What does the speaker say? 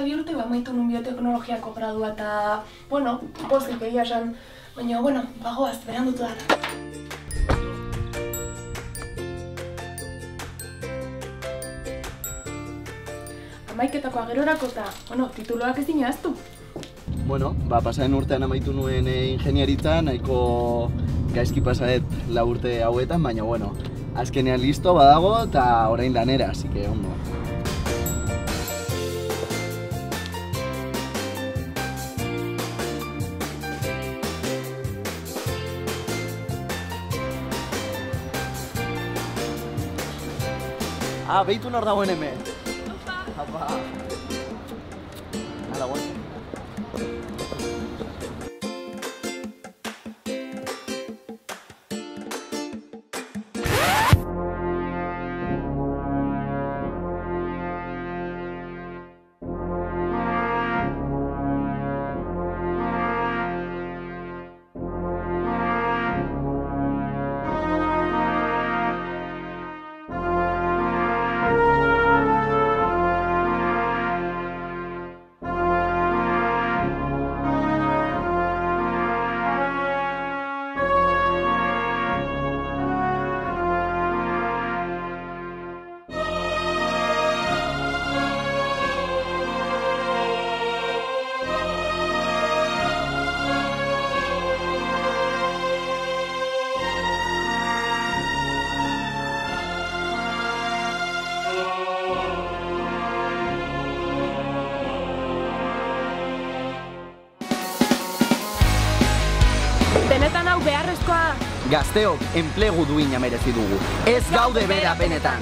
bi urte, amaitu nun bioteknologiako gradua eta, bueno, pozik egia esan, baina, bueno, bagoaz, berandutu da. Amaiketako agerorako eta, bueno, tituloak ez dina aztu. Bueno, pasaren urtean amaitu nuen ingeniaritza, nahiko gaizki pasadet 4 urte hauetan, baina, bueno, azkenean listo badago eta orain lanera, así que ondo. Behitu nor dagoen hemen. Apa. Hala, guai. Benetan hau beharrezkoa. Gazteok enplegu duina merezi dugu. Ez gaude bera benetan.